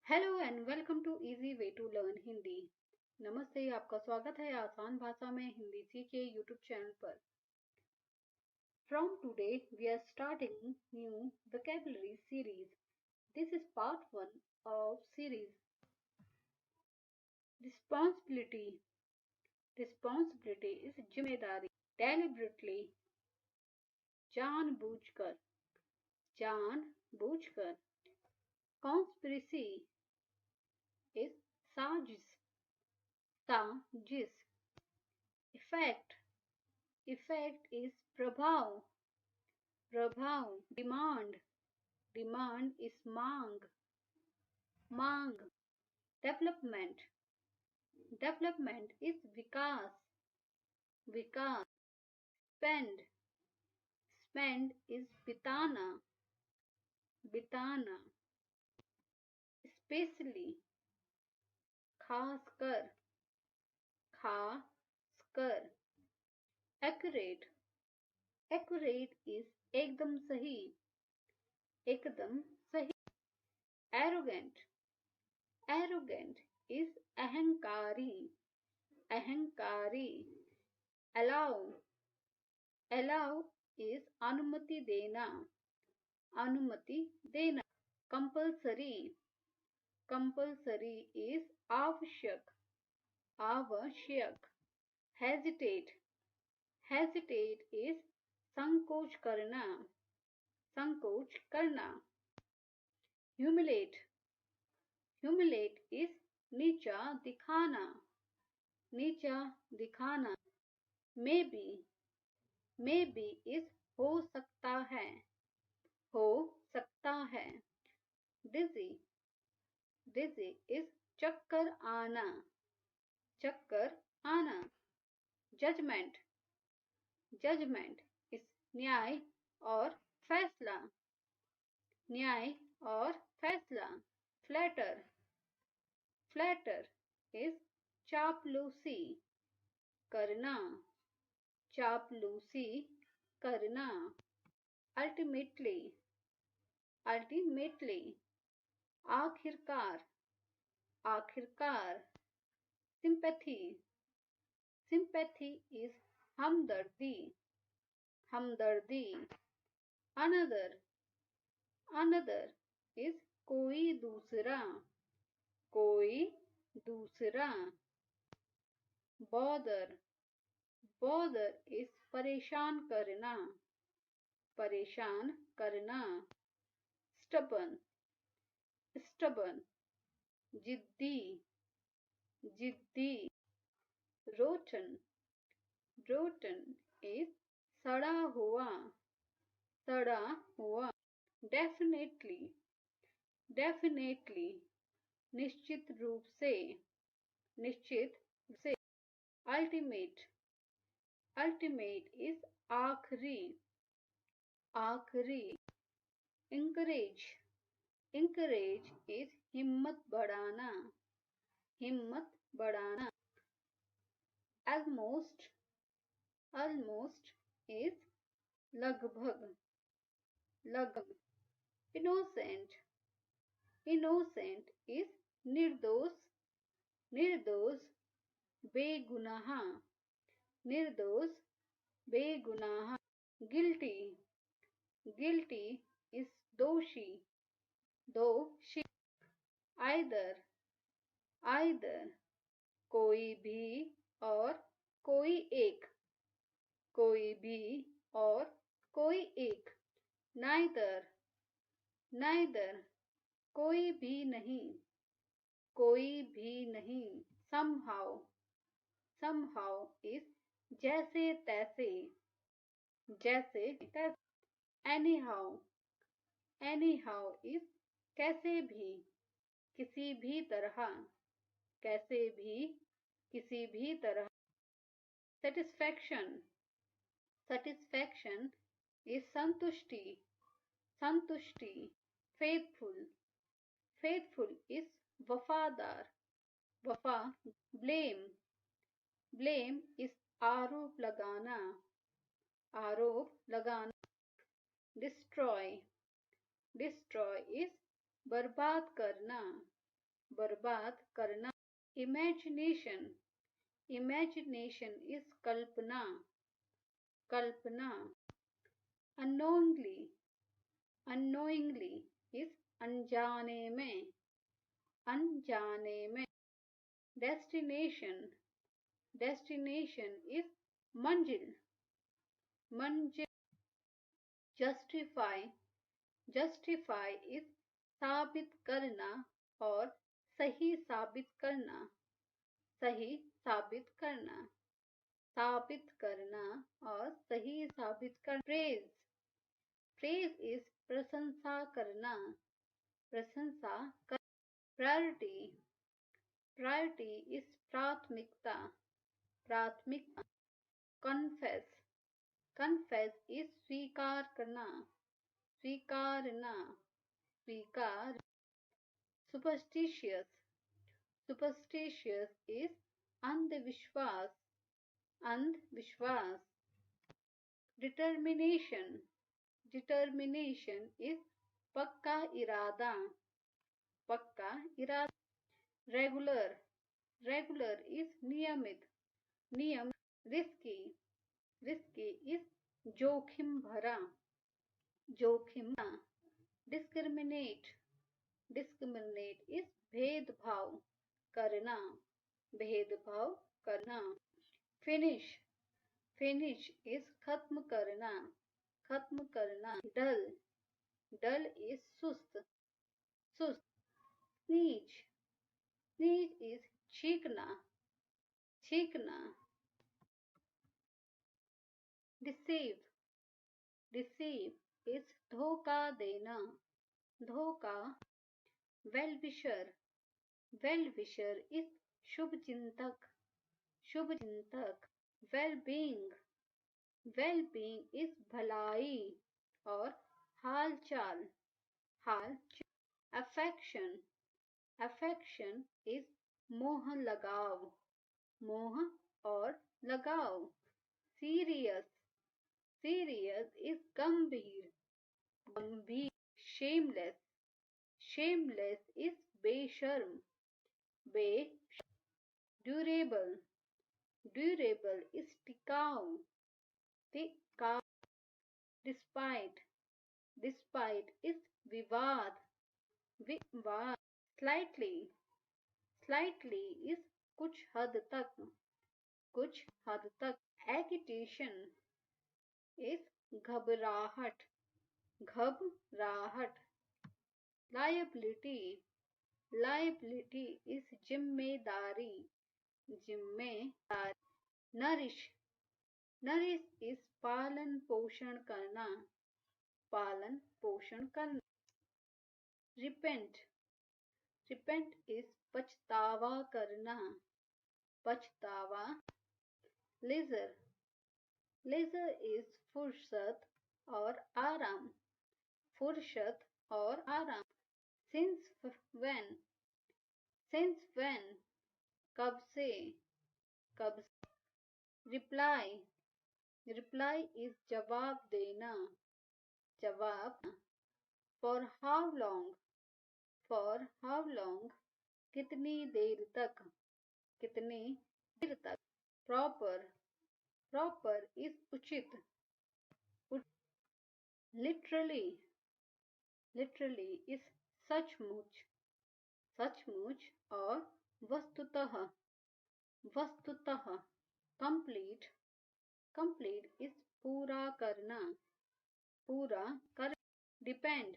Hello and welcome to easy way to learn Hindi. नमस्ते, आपका स्वागत है आसान भाषा में हिंदी सीखे यूट्यूब चैनल पर। From today we are starting new vocabulary series. This is part 1 of series. Responsibility. Responsibility is जिम्मेदारी। Deliberately. जानबूझकर। जानबूझकर। Conspiracy is साजिश। साजिश। Effect. Effect is प्रभाव। प्रभाव। Demand. Demand is मांग। मांग। Development. Development is Vikas. Vikas. Spend. Spend is बिताना। बिताना। Especially. खास कर। खास कर। Accurate. Accurate is एकदम सही। एकदम सही। Arrogant. Arrogant is अहंकारी। अहंकारी। Allow. Allow is अनुमति देना। अनुमति देना। Compulsory. Compulsory is आवश्यक। आवश्यक। Hesitate. Hesitate is संकोच करना। संकोच करना। Humiliate. Humiliate is नीचा दिखाना। नीचा दिखाना। Maybe. Maybe is हो सकता है। हो सकता है। Dizzy. Dizzy is चक्कर आना। चक्कर आना। Judgment. Judgment is न्याय और फैसला। न्याय और फैसला। Flatter. Flatter is चापलूसी करना। चापलूसी करना। Ultimately. Ultimately. आखिरकार। आखिरकार। Sympathy. Sympathy is हमदर्दी। हमदर्दी। Another. Another is कोई दूसरा। कोई दूसरा। Bother. Bother is परेशान करना। परेशान करना। Stubborn. Stubborn. जिद्दी। जिद्दी। Rotten. Rotten is सड़ा हुआ। सड़ा हुआ। Definitely. Definitely. निश्चित रूप से। निश्चित से। Ultimate. Ultimate is आखिरी। आखिरी। Encourage. Encourage is हिम्मत बढ़ाना। हिम्मत बढ़ाना। Almost. Almost is लगभग। लगभग। Innocent. Innocent is निर्दोष। निर्दोष। बेगुनाह। निर्दोष। बेगुनाह। Guilty. Guilty is दोषी। दोषी। Either. Either कोई भी और कोई एक। कोई भी और कोई एक। Neither. Neither कोई भी नहीं। कोई भी नहीं। Somehow. Somehow is जैसे तैसे। जैसे तैसे। Anyhow. Anyhow is कैसे भी। किसी भी तरह। कैसे भी। किसी भी तरह। Satisfaction. Satisfaction is संतुष्टि। संतुष्टि। Faithful. Faithful is वफादार। वफा। Blame. Blame is आरोप लगाना। आरोप लगाना। Destroy. Destroy is बर्बाद करना। बर्बाद करना। Imagination, imagination is Kalpana, Kalpana. Unknowingly, unknowingly is अनजाने में, अनजाने में। डेस्टिनेशन, डेस्टिनेशन इज मंजिल, मंजिल। जस्टिफाई, जस्टिफाई इज साबित करना और सही साबित करना, सही साबित करना, साबित करना और सही साबित करना। प्रेज, प्रेज इज प्रशंसा करना, प्रशंसा कर। प्रायोरिटी, प्रायोरिटी इज प्राथमिकता, प्राथमिकता। कन्फेस, कन्फेस इज स्वीकार करना, स्वीकारना, स्वीकार। सुपरस्टिशियस, सुपरस्टिशियस इज अंधविश्वास, अंधविश्वास। डिटर्मिनेशन, डिटर्मिनेशन इज पक्का इरादा, पक्का इरादा। रेगुलर, रेगुलर इज नियमित, नियम। रिस्की, रिस्की इज जोखिम भरा, जोखिम। डिस्क्रिमिनेट, डिस्क्रिमिनेट इज भेदभाव करना, भेदभाव करना। फिनिश, फिनिश इज खत्म करना, खत्म करना। डल, डल इज सुस्त, सुस्त। स्नीज, स्नीज इज छींकना, छींकना। डिसीव, डिसीव इज धोखा देना, धोखा। Well wisher, well wisher is शुभ चिंतक, शुभ चिंतक। Well being, well being is भलाई और हाल चाल, हाल। अफेक्शन, अफेक्शन इज मोह लगाव, मोह और लगाव। सीरियस, सीरियस इज गंभीर, गंभीर। शेमलेस, शेमलेस इज बेशर्म, बे। ड्यूरेबल, ड्यूरेबल इज टिकाऊ, टिकाऊ। डिस्पाइट, डिस्पाइट इज विवाद, विवाद। स्लाइटली, स्लाइटली इज कुछ हद तक, कुछ हद तक। एगिटेशन इज घबराहट, घबराहट। लायबिलिटी, लायबिलिटी इज जिम्मेदारी, जिम्मेदारी। नरिश, नरिश इज पालन पोषण करना, पालन पोषण करना। रिपेंट, रिपेंट इज पछतावा करना, पछतावा। लेजर, लेजर इज फुर्सत और आराम, फुर्सत और आराम। सिंस व्हेन, सिंस व्हेन कब से, कब से। रिप्लाई, रिप्लाई इज जवाब देना, जवाब। For how long, for how long कितनी देर तक, कितनी देर तक। प्रॉपर, प्रॉपर इज उचित, लिटरली, लिटरली इज सचमुच, सचमुच और वस्तुतः, वस्तुतः। कंप्लीट, कंप्लीट इज पूरा करना, पूरा कर। डिपेंड,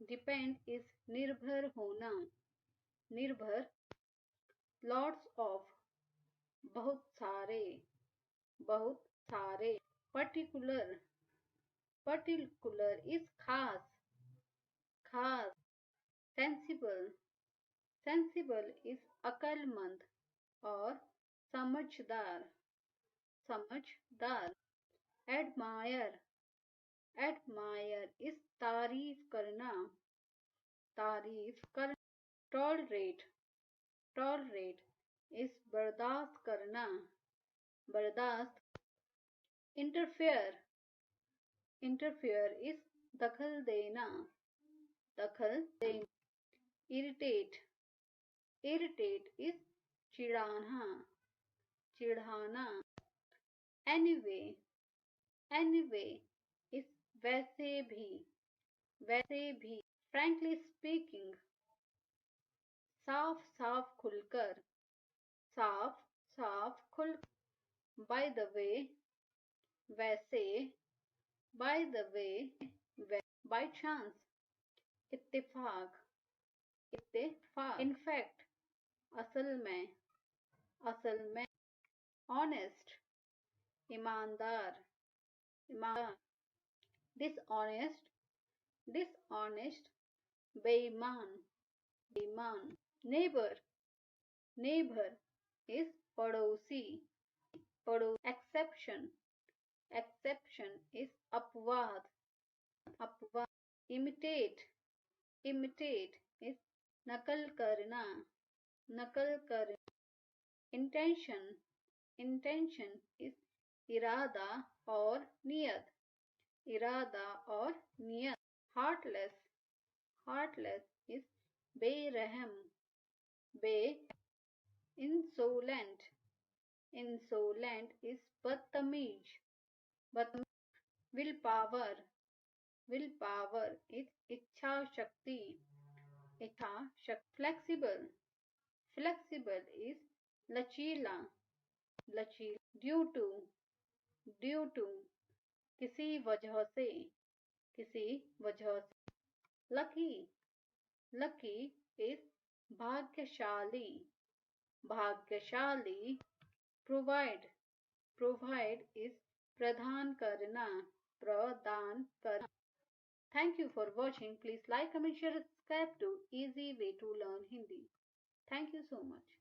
डिपेंड इज निर्भर होना, निर्भर। लॉट्स ऑफ, बहुत सारे, बहुत सारे। पर्टिकुलर, पर्टिकुलर इज खास, खास। सेंसिबल, सेंसिबल इज अक्लमंद और समझदार, समझदार। एडमायर, एडमायर इज तारीफ करना, तारीफ कर। टॉलरेट, टॉलरेट इज बर्दाश्त करना, बर्दाश्त। इंटरफेयर, इंटरफेयर इज दखल देना, दखल देना। Irritate, Irritate is चिढ़ाना, चिढ़ाना. Anyway, anyway is वैसे भी, वैसे भी. Frankly speaking, साफ साफ खुलकर, साफ साफ खुल. By the way, वैसे. By the way, by chance. इत्तेफाक, इत्तेफाक. In fact, असल में, असल में. Honest, ईमानदार, ईमानदार. Dishonest, dishonest. बेईमान, बेईमान. Neighbor, neighbor is पड़ोसी, पड़ोसी. Exception, exception is अपवाद, अपवाद. Imitate, imitate is नकल करना, नकल करना. Intention, intention is इरादा और नियत, इरादा और नियत. Heartless, heartless is बेरहम, बे. Insolent, insolent is बदतमीज, बदतमीज. Willpower, willpower is इच्छा शक्ति, इच्छा शक्ति. Flexible, flexible is लचीला, लचीला. Due to, due to किसी वजह से, किसी वजह से. Lucky, lucky is भाग्यशाली, भाग्यशाली. Provide, provide is प्रदान करना, प्रदान करना. Thank you for watching. Please like, comment, share, subscribe to Easy Way to Learn Hindi. Thank you so much.